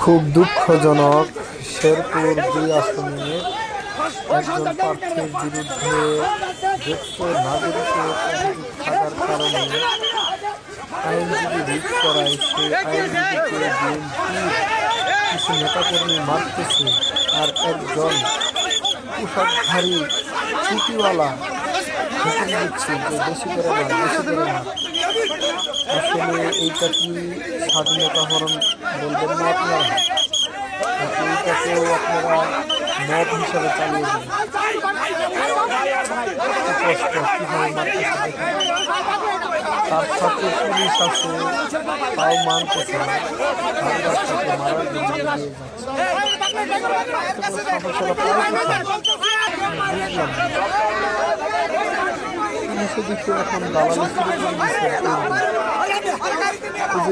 খুব দুঃখজনক, শেরপুর ২ আসনে একজন প্রার্থীর বিরুদ্ধে যোগ্য নাগরিকের অভিযোগ থাকার কারণে আইনজীবী রিট করায় সেই আইনজীবীকে বিএনপির কিছু নেতাকর্মী মারতেছে, আর একজন পোশাকধারী চুটিওয়ালা হুকুম দিচ্ছে যে বেশি করে মার, বেশি করে মার। আসলে এইটা কি স্বাধীনতা হরণ বলবেন না আপনারা? এইটাকেও আপনারা মত হিসাবে চালিয়ে দেবেন। কষ্ট কীভাবে মারতেছে দেখেন। তার সাথে পুলিশ আছে, তাও মানতেছে না, বারবার তাকে মারার জন্য এগিয়ে যাচ্ছে। সমস্যাটা প্রায় বুঝলাম না। সেদিকে এখন দালালি শুরু করে দিচ্ছে। এই যে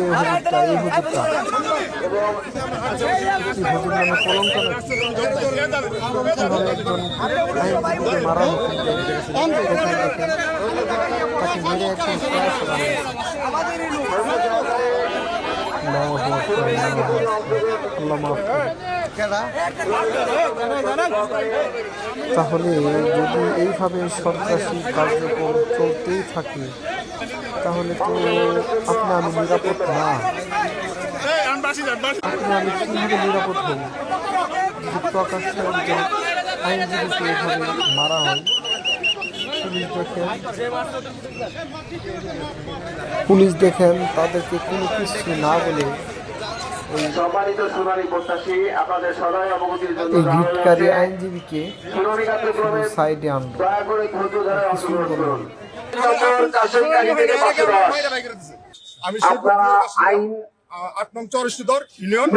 হুজুরটা, এই হুজুরটা কি হুজুর নামে কলঙ্ক নাকি? কিভাবে একজন আইনজীবীকে মারা হচ্ছে, তাকে মেরে একজন প্রয়াস করা হয়েছে। তাহলে যদি এইভাবে সন্ত্রাসী কার্যক্রম চলতেই থাকে, তাহলে তো আপনি আমি নিরাপদ না। আপনি আমি কিভাবে নিরাপদ হব? যদি প্রকাশ্যে একজন আইনজীবীকে এভাবে মারা হয়, পুলিশ দেখেন তাদেরকে কোনো কিছু না বলে এই ভিটকারী আইনজীবীকে সাইডে আনলো, কিছুই বলল না। আমি ৮ নং চরষ্টদর ইউনিয়ন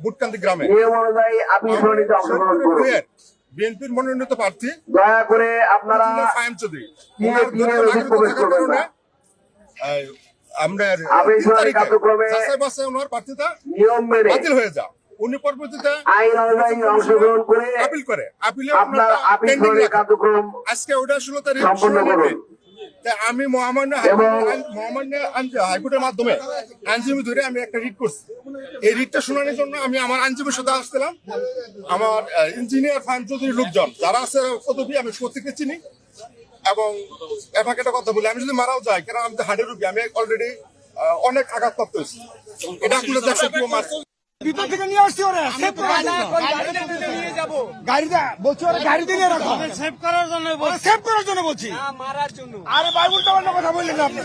বুটকান্দি গ্রামে বিএনপির মনোনীত প্রার্থী দয়া করে আপনারা ফাহিম চৌধুরী ওনার প্রার্থীতা বাতিল হয়ে যা, উনি পরবর্তীতে অংশগ্রহণ করে আপিল করে, আপিলে আজকে ওটা 16 তারিখ আমি মহামান্য হাইকোর্টের মাধ্যমে আইনজীবী ধরে আমি একটা রিট করছি। এই রিটটা শোনানোর জন্য আমি আমার আইনজীবীর সাথে আসছিলাম। আমার ইঞ্জিনিয়ার ফাহিম চৌধুরীর লোকজন যারা আছে পদবী আমি প্রত্যেককে চিনি, এবং এভাবে একটা কথা বলি, আমি যদি মারাও যাই, কারণ আমি তো হার্টের রোগী, আমি অলরেডি অনেক আঘাতপ্রাপ্ত হয়েছি। এটা আপনার দেখছে কেউ মারছে ভিতর থেকে নিয়ে আসছি, ওরা সেভ করার জন্য গাড়িটা বলছি, ওরা গাড়িতে নিয়ে রাখো, সেভ করার জন্য বলছি, আরে বাইবুলটা অন্য কথা বললেন আপনি।